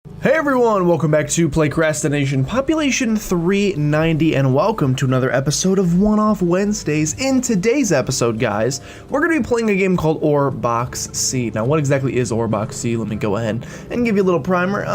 Hey everyone, welcome back to PlaycrastiNation Population 390 and welcome to another episode of One-Off Wednesdays. In today's episode, guys, we're going to be playing a game called Orbox C. Now, what exactly is Orbox C? Let me go ahead and give you a little primer.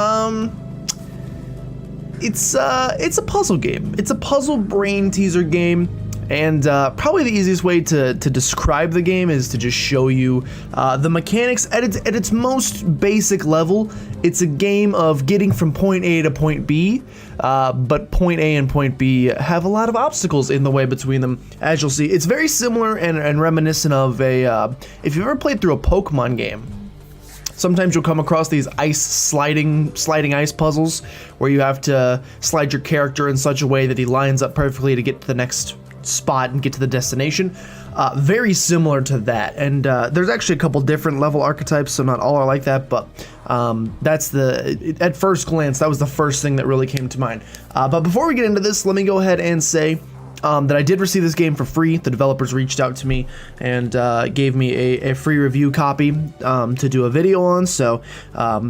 It's a puzzle game. It's a puzzle brain teaser game. And probably the easiest way to describe the game is to just show you the mechanics at its most basic level. It's a game of getting from point A to point B, but point A and point B have a lot of obstacles in the way between them. As you'll see, it's very similar and reminiscent of if you've ever played through a Pokemon game. Sometimes you'll come across these sliding ice puzzles where you have to slide your character in such a way that he lines up perfectly to get to the next spot and get to the destination. Very similar to that, and there's actually a couple different level archetypes, so not all are like that, but that's at first glance, that was the first thing that really came to mind. But before we get into this, let me go ahead and say that I did receive this game for free. The developers reached out to me and gave me a free review copy to do a video on, so I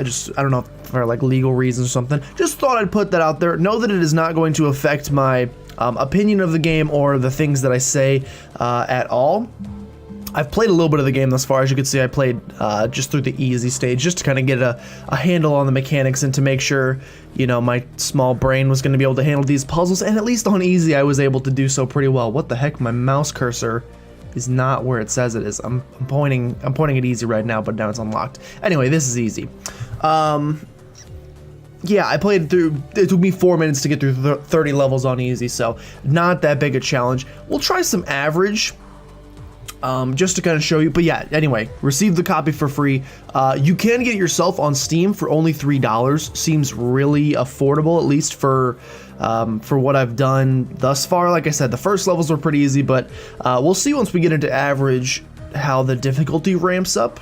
don't know, for like legal reasons or something, just thought I'd put that out there. Know that it is not going to affect my opinion of the game or the things that I say at all. I've played a little bit of the game thus far. As you can see, I played just through the easy stage, just to kind of get a handle on the mechanics and to make sure, you know, my small brain was going to be able to handle these puzzles. And at least on easy, I was able to do so pretty well. What the heck? My mouse cursor is not where it says it is. I'm pointing at easy right now, but now it's unlocked. Anyway, this is easy. Yeah, I played through, it took me 4 minutes to get through 30 levels on easy, so not that big a challenge. We'll try some average, just to kind of show you, but yeah, anyway, receive the copy for free. You can get it yourself on Steam for only $3. Seems really affordable, at least for what I've done thus far. Like I said, the first levels were pretty easy, but we'll see once we get into average how the difficulty ramps up.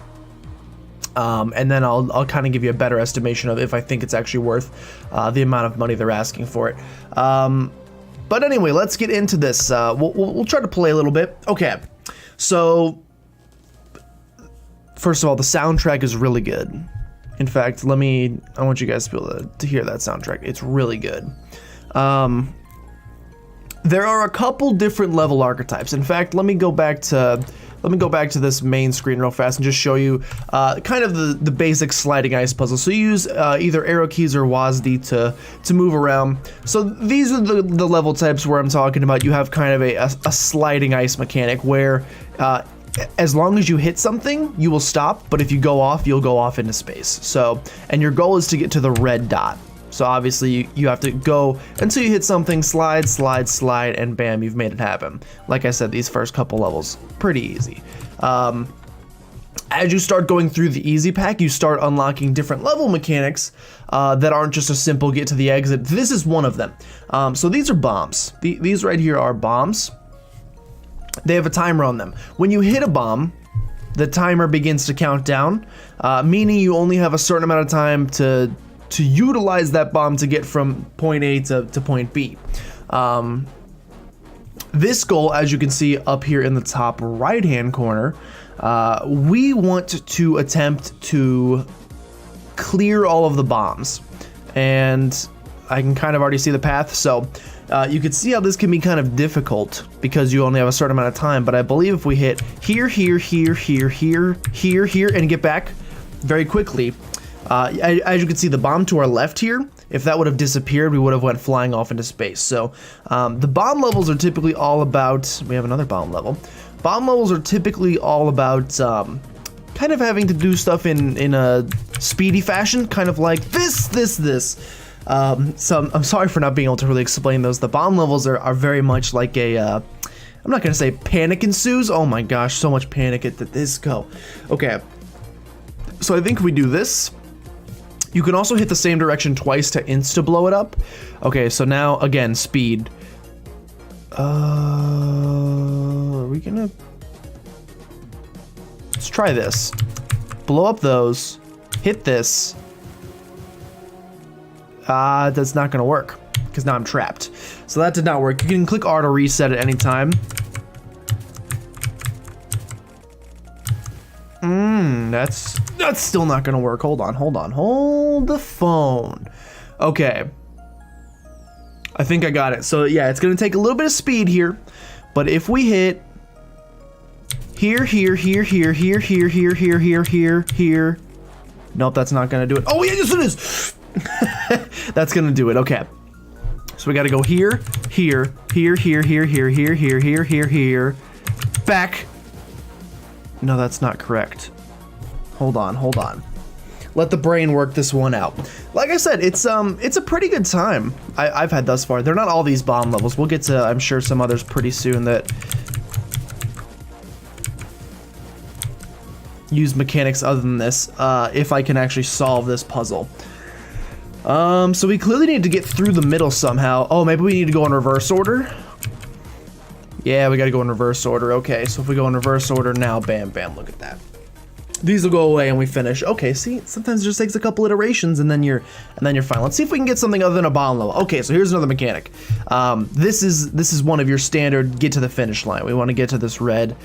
And then I'll kind of give you a better estimation of if I think it's actually worth the amount of money they're asking for it. But anyway, let's get into this. We'll try to play a little bit. Okay, so first of all, the soundtrack is really good. In fact, I want you guys to be able to hear that soundtrack. It's really good. There are a couple different level archetypes. In fact, let me go back to this main screen real fast and just show you kind of the basic sliding ice puzzle. So you use either arrow keys or WASD to move around. So these are the level types where I'm talking about. You have kind of a sliding ice mechanic where as long as you hit something, you will stop, but if you go off, you'll go off into space. So, and your goal is to get to the red dot. So obviously you have to go until you hit something, slide, slide, slide, and bam, you've made it happen. Like I said, these first couple levels, pretty easy. As you start going through the easy pack, you start unlocking different level mechanics that aren't just a simple get to the exit. This is one of them. So these are bombs. These right here are bombs. They have a timer on them. When you hit a bomb, the timer begins to count down, meaning you only have a certain amount of time to utilize that bomb to get from point A to point B. This goal, as you can see up here in the top right hand corner, we want to attempt to clear all of the bombs, and I can kind of already see the path, so you can see how this can be kind of difficult because you only have a certain amount of time. But I believe if we hit here, here, here, here, here, here, here, and get back very quickly, as you can see, the bomb to our left here, if that would have disappeared, we would have went flying off into space. So the bomb levels are typically all about, we have another bomb level. Bomb levels are typically all about kind of having to do stuff in a speedy fashion, kind of like this. So I'm sorry for not being able to really explain those. The bomb levels are very much like a, I'm not going to say panic ensues. Oh my gosh, so much panic at this go. Okay, so I think we do this. You can also hit the same direction twice to insta-blow it up. Okay, so now, again, speed. Are we gonna... Let's try this. Blow up those. Hit this. That's not gonna work, because now I'm trapped. So that did not work. You can click R to reset at any time. That's still not gonna work. Hold on. Hold the phone. Okay. I think I got it. So yeah, it's gonna take a little bit of speed here, but if we hit here, nope, that's not gonna do it. Oh yeah, yes it is. That's gonna do it. Okay. So we gotta go here, here, back. No, that's not correct. Hold on. Let the brain work this one out. Like I said, it's a pretty good time I've had thus far. They're not all these bomb levels. We'll get to, I'm sure, some others pretty soon that use mechanics other than this, if I can actually solve this puzzle. So we clearly need to get through the middle somehow. Oh, maybe we need to go in reverse order? Yeah, we gotta go in reverse order. Okay, so if we go in reverse order now, bam, look at that. These will go away and we finish. Okay, see, sometimes it just takes a couple iterations and then you're fine. Let's see if we can get something other than a bomb level. Okay, so here's another mechanic. This is one of your standard get to the finish line. We want to get to this red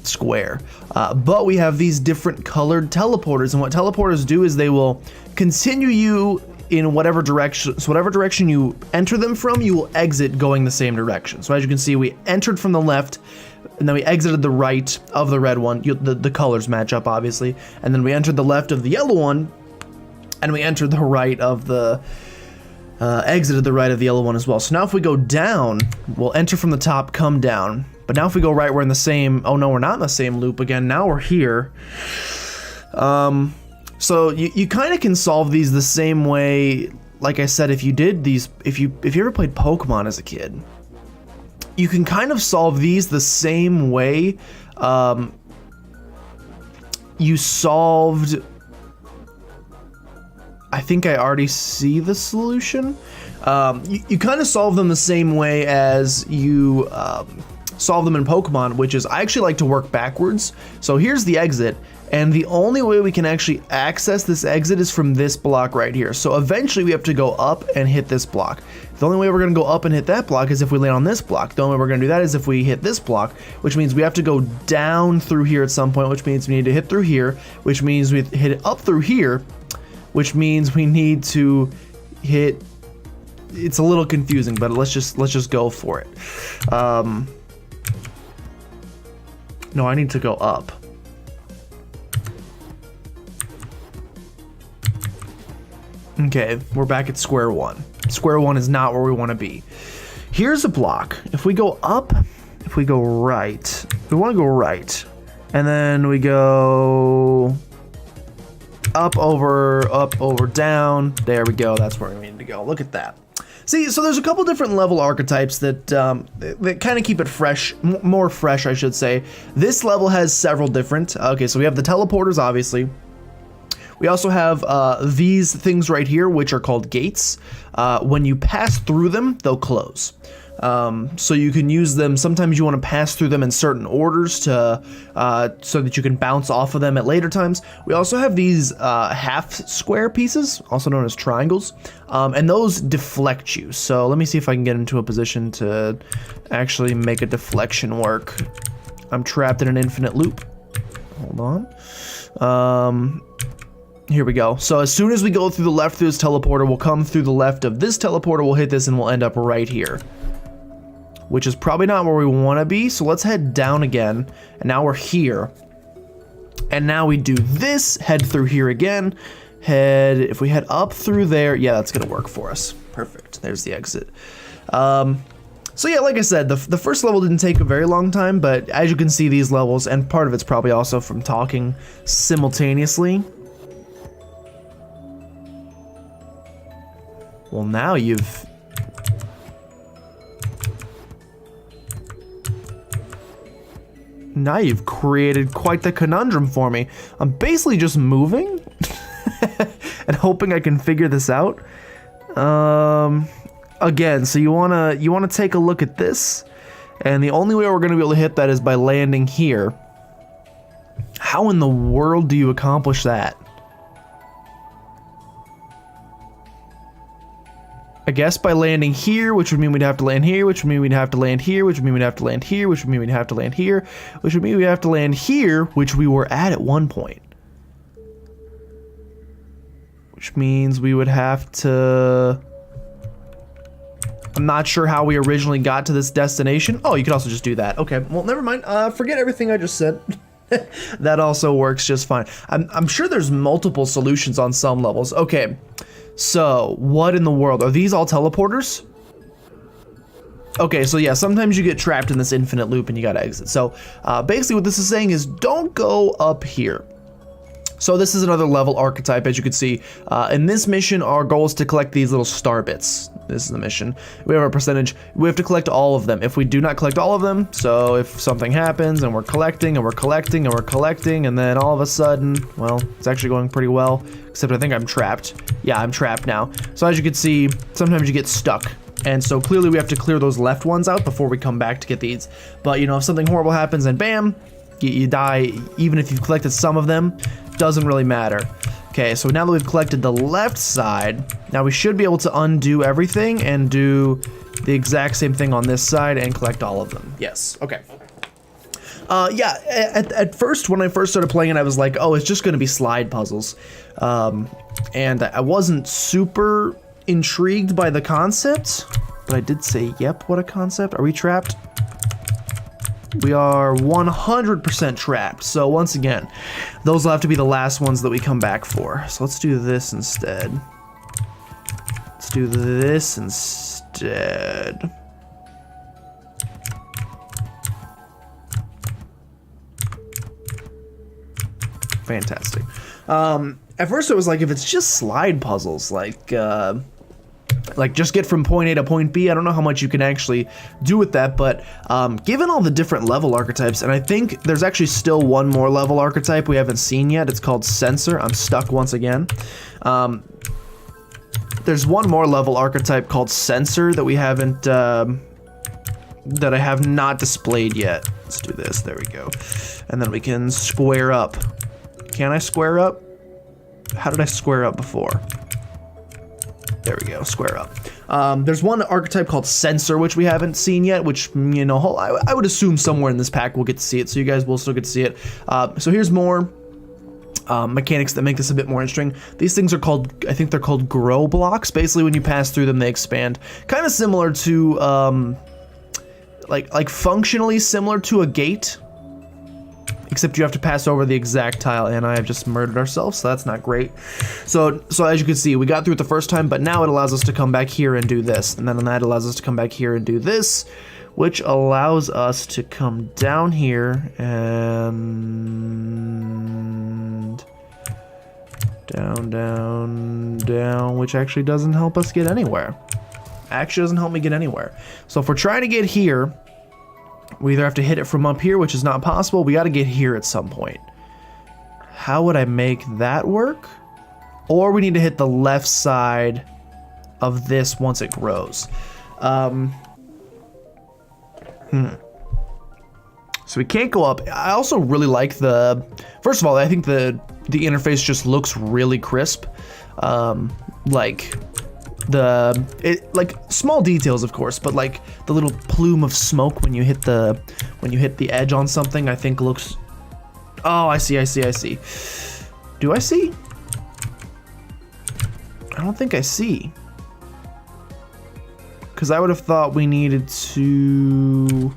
square, but we have these different colored teleporters, and what teleporters do is they will continue you in whatever direction. So whatever direction you enter them from, you will exit going the same direction. So as you can see, we entered from the left, and then we exited the right of the red one. The colors match up, obviously. And then we entered the left of the yellow one, and we entered the right of the, exited the right of the yellow one as well. So now if we go down, we'll enter from the top, come down. But now if we go right, we're in the same, oh no, we're not in the same loop again. Now we're here. So you kind of can solve these the same way. Like I said, if you did these, if you ever played Pokemon as a kid, you can kind of solve these the same way you solved. I think I already see the solution. You kind of solve them the same way as you solve them in Pokemon, which is I actually like to work backwards. So here's the exit, and the only way we can actually access this exit is from this block right here. So eventually we have to go up and hit this block. The only way we're gonna go up and hit that block is if we land on this block. The only way we're gonna do that is if we hit this block, which means we have to go down through here at some point, which means we need to hit through here, which means we hit it up through here, which means we need to hit, it's a little confusing, but let's just go for it. No, I need to go up. Okay, we're back at square one. Square one is not where we want to be. Here's a block. If we go up, if we go right, we want to go right. And then we go up, over, down. There we go. That's where we need to go. Look at that. See, so there's a couple different level archetypes that kind of keep it fresh, more fresh, I should say. This level has several different. Okay, so we have the teleporters, obviously. We also have these things right here, which are called gates. When you pass through them, they'll close. So you can use them. Sometimes you want to pass through them in certain orders to so that you can bounce off of them at later times. We also have these half square pieces, also known as triangles, and those deflect you. So let me see if I can get into a position to actually make a deflection work. I'm trapped in an infinite loop. Hold on. Here we go. So as soon as we go through the left through this teleporter, we'll come through the left of this teleporter, we'll hit this, and we'll end up right here. Which is probably not where we want to be, so let's head down again, and now we're here. And now we do this, head through here again, if we head up through there, yeah, that's gonna work for us. Perfect, there's the exit. So yeah, like I said, the first level didn't take a very long time, but as you can see, these levels, and part of it's probably also from talking simultaneously. Well, now you've created quite the conundrum for me. I'm basically just moving and hoping I can figure this out. Again, so you wanna take a look at this, and the only way we're gonna be able to hit that is by landing here. How in the world do you accomplish that? I guess by landing here, which would mean we'd have to land here, which would mean we'd have to land here, which would mean we'd have to land here, which would mean we'd have to land here, which would mean we'd have to land here, which we were at one point. Which means we would have to... I'm not sure how we originally got to this destination. Oh, you could also just do that. Okay, well, never mind. Forget everything I just said. That also works just fine. I'm sure there's multiple solutions on some levels. Okay, so what in the world? Are these all teleporters? Okay, so yeah, sometimes you get trapped in this infinite loop and you gotta exit. So basically what this is saying is don't go up here. So this is another level archetype, as you can see. In this mission, our goal is to collect these little star bits. This is the mission. We have a percentage. We have to collect all of them. If we do not collect all of them, so if something happens and we're collecting and we're collecting and we're collecting, and then all of a sudden, well, it's actually going pretty well, except I think I'm trapped. Yeah, I'm trapped now. So as you can see, sometimes you get stuck. And so clearly we have to clear those left ones out before we come back to get these. But you know, if something horrible happens and bam, you die, even if you've collected some of them, doesn't really matter. Okay, so now that we've collected the left side, now we should be able to undo everything and do the exact same thing on this side and collect all of them. Yes, okay. Yeah, at first, when I first started playing it, I was like, oh, it's just gonna be slide puzzles. And I wasn't super intrigued by the concept, but I did say, yep, what a concept. Are we trapped? We are 100% trapped. So once again, those will have to be the last ones that we come back for. So let's do this instead. Let's do this instead. Fantastic. At first it was like, if it's just slide puzzles, like just get from point A to point B, I don't know how much you can actually do with that, but given all the different level archetypes, and I think there's actually still one more level archetype we haven't seen yet. It's called Sensor. I'm stuck once again. There's one more level archetype called Sensor that we haven't, that I have not displayed yet. Let's do this, there we go. And then we can square up. Can I square up? How did I square up before? There we go, square up. There's one archetype called Sensor, which we haven't seen yet, which, you know, I would assume somewhere in this pack we'll get to see it, so you guys will still get to see it. So here's more mechanics that make this a bit more interesting. These things are called, I think they're called grow blocks. Basically, when you pass through them, they expand. Kind of similar to, like functionally similar to a gate, except you have to pass over the exact tile, and I have just murdered ourselves, so that's not great. So as you can see, we got through it the first time, but now it allows us to come back here and do this, and then that allows us to come back here and do this, which allows us to come down here and down, down, down, which actually doesn't help us get anywhere. Actually doesn't help me get anywhere. So if we're trying to get here, we either have to hit it from up here, which is not possible. We got to get here at some point. How would I make that work? Or we need to hit the left side of this once it grows. So we can't go up. I also really like the... First of all, I think the interface just looks really crisp. Like small details, of course, but like the little plume of smoke when you hit the edge on something, I think looks... Oh, I see. Do I see? I don't think I see. Because I would have thought we needed to...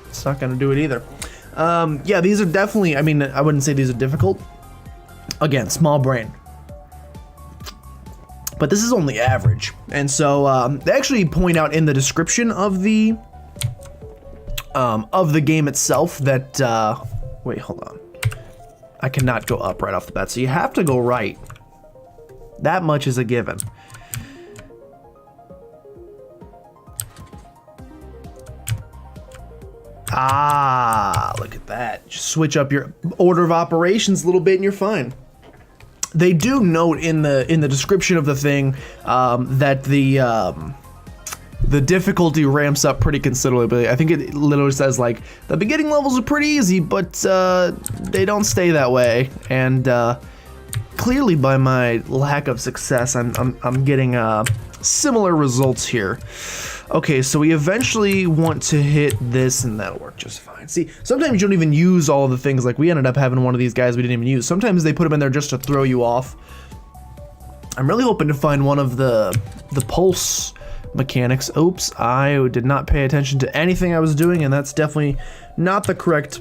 It's not gonna do it either. Yeah, these are definitely, I mean, I wouldn't say these are difficult. Again, small brain. But this is only average. And so they actually point out in the description of the game itself that, wait, hold on. I cannot go up right off the bat, so you have to go right. That much is a given. Ah, look at that. Just switch up your order of operations a little bit and you're fine. They do note in the description of the thing that the difficulty ramps up pretty considerably. I think it literally says like the beginning levels are pretty easy, but they don't stay that way. And clearly, by my lack of success, I'm getting similar results here. Okay, so we eventually want to hit this, and that'll work just fine. See, sometimes you don't even use all the things. Like we ended up having one of these guys we didn't even use. Sometimes they put them in there just to throw you off. I'm really hoping to find one of the pulse mechanics. Oops, I did not pay attention to anything I was doing, and that's definitely not the correct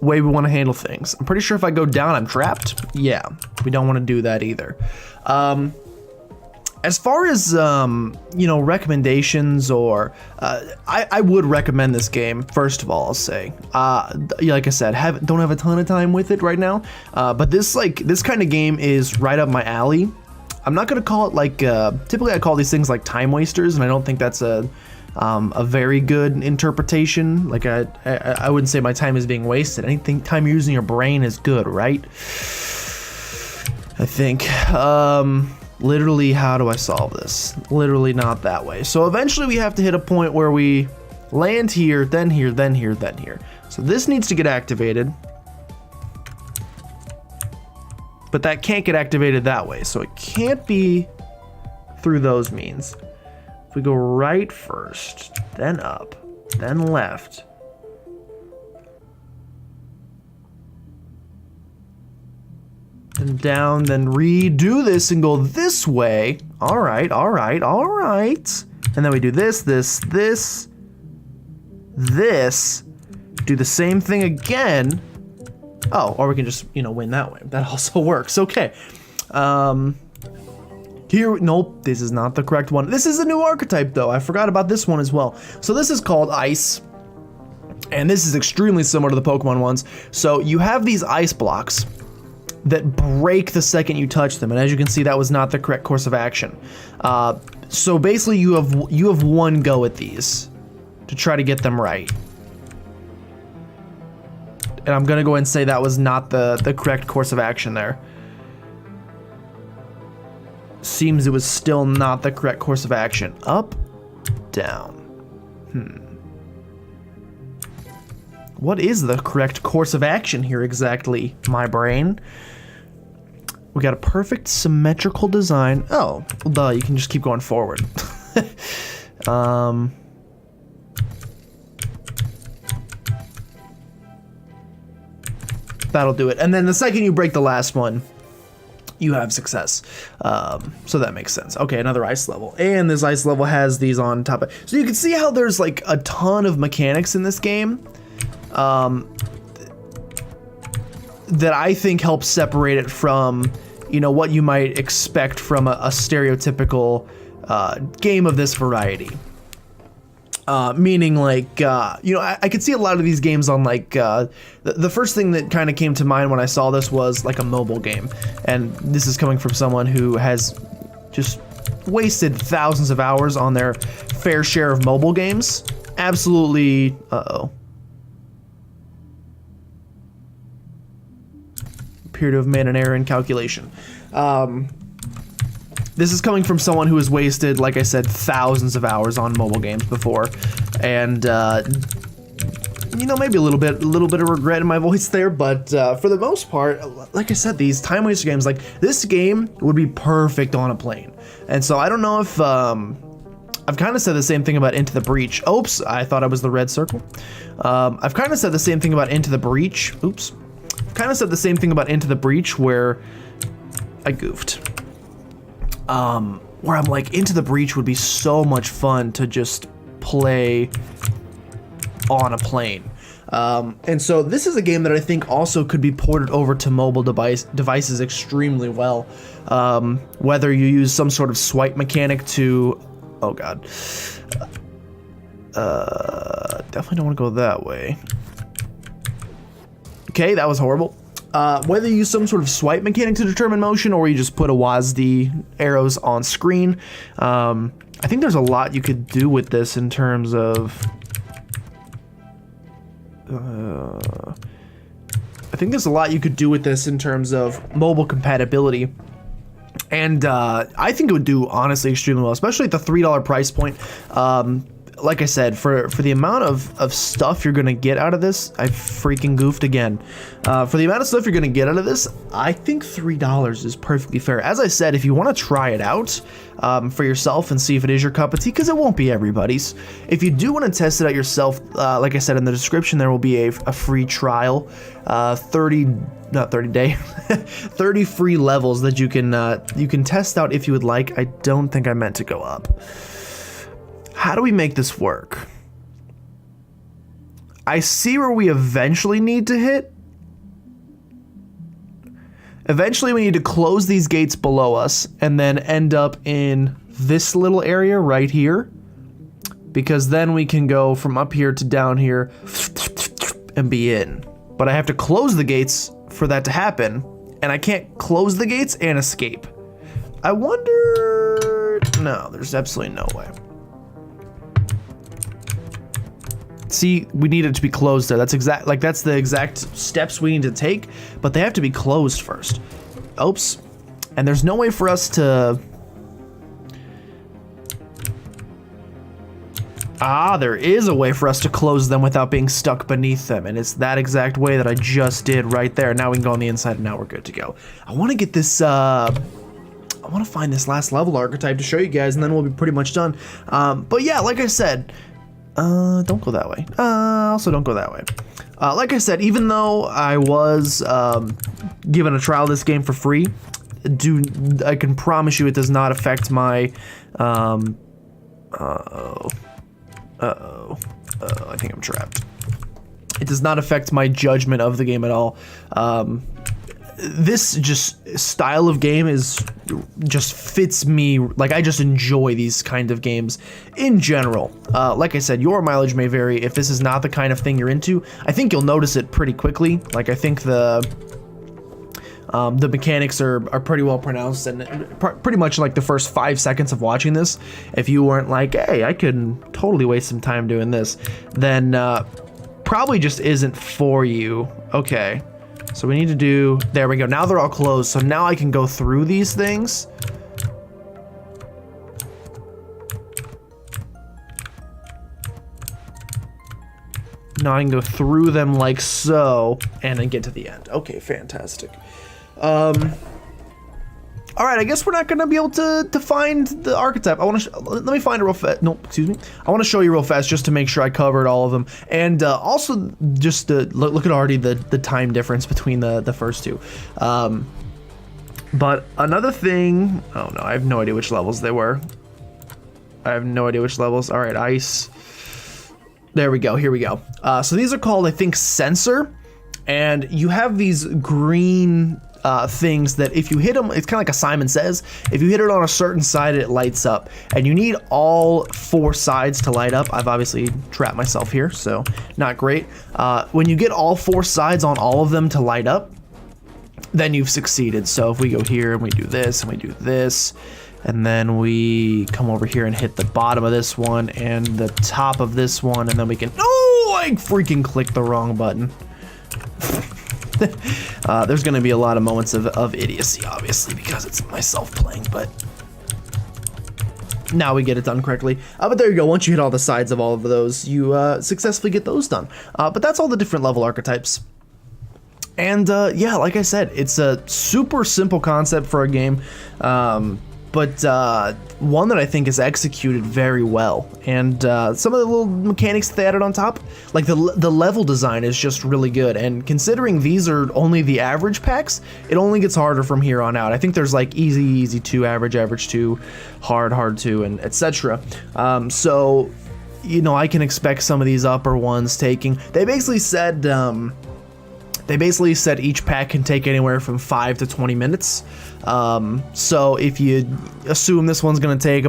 way we want to handle things. I'm pretty sure if I go down, I'm trapped. Yeah, we don't want to do that either. As far as, you know, recommendations or, I would recommend this game, first of all, I'll say. Like I said, don't have a ton of time with it right now, but this kind of game is right up my alley. I'm not gonna call it like, typically I call these things like time wasters, and I don't think that's a very good interpretation. Like I wouldn't say my time is being wasted. Anything time you're using your brain is good, right? I think. Literally, how do I solve this? Literally not that way. So eventually we have to hit a point where we land here, then here, then here, then here. So this needs to get activated. But that can't get activated that way. So it can't be through those means. If we go right first, then up, then left. And down, then redo this and go this way. All right, all right, all right. And then we do this, this, this, this. Do the same thing again. Oh, or we can just, you know, win that way. That also works. Okay. Here, nope, this is not the correct one. This is a new archetype, though. I forgot about this one as well. So this is called Ice. And this is extremely similar to the Pokemon ones. So you have these ice blocks that break the second you touch them, and as you can see, that was not the correct course of action. So basically, you have one go at these to try to get them right. And I'm gonna go ahead and say that was not the correct course of action there. Seems it was still not the correct course of action. Up, down. What is the correct course of action here exactly, my brain? We got a perfect symmetrical design. Oh, well, duh, you can just keep going forward. That'll do it. And then the second you break the last one, you have success. So that makes sense. Okay, another ice level. And this ice level has these on top of. So you can see how there's like a ton of mechanics in this game. That I think helps separate it from, you know, what you might expect from a stereotypical game of this variety. Meaning like, you know, I could see a lot of these games on like, the first thing that kind of came to mind when I saw this was like a mobile game. And this is coming from someone who has just wasted thousands of hours on their fair share of mobile games. Absolutely, appear to have made an error in calculation. This is coming from someone who has wasted, like I said, thousands of hours on mobile games before, and you know, maybe a little bit of regret in my voice there, but for the most part, like I said, these time waster games, like this game would be perfect on a plane. And so I don't know if I've kind of said the same thing about Into the Breach. Oops, I thought I was the red circle. I've kind of said the same thing about Into the Breach. Oops. I've kind of said the same thing about Into the Breach where I goofed. Where I'm like, Into the Breach would be so much fun to just play on a plane. And so this is a game that I think also could be ported over to mobile devices extremely well. Whether you use some sort of swipe mechanic to, oh god, definitely don't want to go that way. Okay, that was horrible. Whether you use some sort of swipe mechanic to determine motion, or you just put a WASD arrows on screen, I think there's a lot you could do with this in terms of. I think there's a lot you could do with this in terms of mobile compatibility, And I think it would do honestly extremely well, especially at the $3 price point. Like I said, for the amount of stuff you're gonna get out of this, I freaking goofed again. For the amount of stuff you're gonna get out of this, I think $3 is perfectly fair. As I said, if you want to try it out for yourself and see if it is your cup of tea, because it won't be everybody's. If you do want to test it out yourself, like I said in the description, there will be a free trial, 30 free levels that you can test out if you would like. I don't think I meant to go up. How do we make this work? I see where we eventually need to hit. Eventually we need to close these gates below us and then end up in this little area right here, because then we can go from up here to down here and be in. But I have to close the gates for that to happen, and I can't close the gates and escape. I wonder... No, there's absolutely no way. See, we need it to be closed there. That's the exact steps we need to take, but they have to be closed first. Oops. And there's no way for us to... Ah, there is a way for us to close them without being stuck beneath them, and it's that exact way that I just did right there. Now we can go on the inside, and now we're good to go. I want to get this, I want to find this last level archetype to show you guys, and then we'll be pretty much done. But yeah, like I said... don't go that way. Also don't go that way. Like I said, even though I was given a trial of this game for free, I can promise you it does not affect my I think I'm trapped. It does not affect my judgment of the game at all. This style of game just fits me. Like, I just enjoy these kind of games in general. Like I said, your mileage may vary. If this is not the kind of thing you're into, I think you'll notice it pretty quickly. Like, I think the mechanics are pretty well pronounced, and pretty much like the first 5 seconds of watching this, if you weren't like, hey, I could totally waste some time doing this, then probably just isn't for you. Okay. So we need to do, there we go. Now they're all closed. So now I can go through these things. Now I can go through them like so, and then get to the end. Okay, fantastic. All right, I guess we're not gonna be able to find the archetype. I want to let me find it real fast. No, excuse me. I want to show you real fast just to make sure I covered all of them, and also just to look at already the time difference between the first two. But another thing. Oh no, I have no idea which levels they were. I have no idea which levels. All right, ice. There we go. Here we go. So these are called, I think, sensor, and you have these green things that if you hit them, it's kind of like a Simon Says, if you hit it on a certain side, it lights up, and you need all 4 sides to light up. I've obviously trapped myself here, so not great. When you get all 4 sides on all of them to light up, then you've succeeded. So if we go here and we do this and we do this, and then we come over here and hit the bottom of this one and the top of this one, and then we can, oh, I freaking clicked the wrong button. There's going to be a lot of moments of idiocy, obviously, because it's myself playing, but now we get it done correctly. But there you go. Once you hit all the sides of all of those, you successfully get those done. But that's all the different level archetypes. And yeah, like I said, it's a super simple concept for a game, but one that I think is executed very well. And some of the little mechanics that they added on top, like the level design is just really good. And considering these are only the average packs, it only gets harder from here on out. I think there's like easy 2, average 2, hard 2, and etc. So, you know, I can expect some of these upper ones taking. They basically said each pack can take anywhere from 5 to 20 minutes. So if you assume this one's gonna take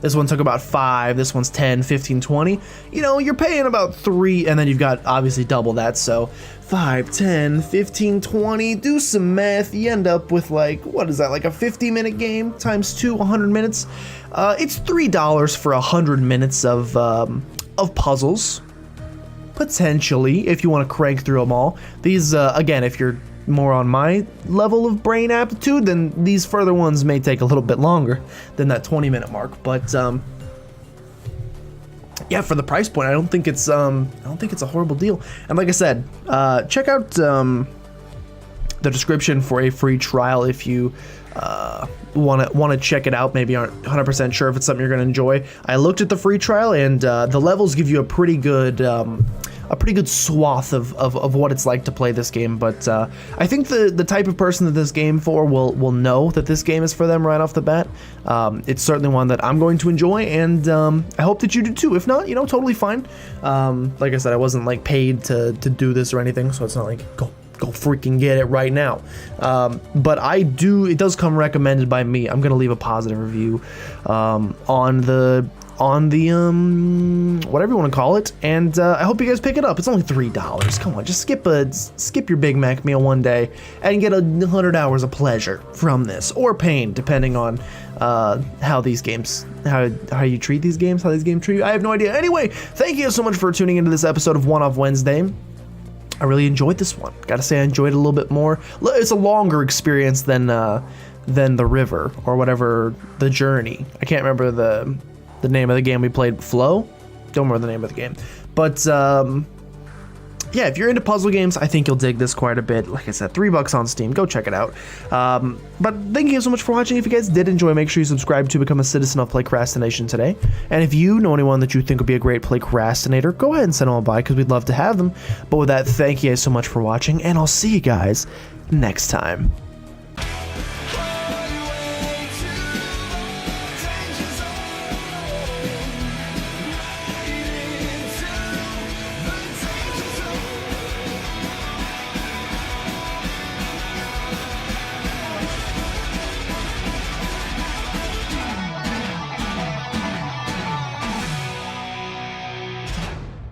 this one took about 5, this one's 10, 15, 20, you know, you're paying about 3, and then you've got obviously double that, so 5, 10, 15, 20, do some math, you end up with like, what is that, like a 50-minute game times 2, 100 minutes? It's $3 for 100 minutes of puzzles. Potentially, if you want to crank through them all. These, again, if you're more on my level of brain aptitude, then these further ones may take a little bit longer than that 20-minute mark. But yeah, for the price point, I don't think it's a horrible deal. And like I said, check out the description for a free trial if you want to check it out. Maybe aren't 100% sure if it's something you're going to enjoy. I looked at the free trial, and the levels give you a pretty good swath of what it's like to play this game. But I think the type of person that this game for will know that this game is for them right off the bat. It's certainly one that I'm going to enjoy, and I hope that you do too. If not, totally fine. Like I said, I wasn't like paid to do this or anything, so it's not like go freaking get it right now. But it does come recommended by me. I'm gonna leave a positive review on the whatever you want to call it, and I hope you guys pick it up. It's only $3. Come on, just skip your Big Mac meal one day and get 100 hours of pleasure from this, or pain, depending on how you treat these games, how these games treat you. I have no idea. Anyway, thank you so much for tuning into this episode of One Off Wednesday. I really enjoyed this one. Gotta say, I enjoyed it a little bit more. It's a longer experience than the river or whatever, the journey. I can't remember the name of the game we played. Flow? Don't remember the name of the game. But yeah, if you're into puzzle games, I think you'll dig this quite a bit. Like I said, $3 on Steam. Go check it out. But thank you so much for watching. If you guys did enjoy, make sure you subscribe to become a citizen of PlaycrastiNation today. And if you know anyone that you think would be a great Playcrastinator, go ahead and send them a by, because we'd love to have them. But with that, thank you guys so much for watching, and I'll see you guys next time.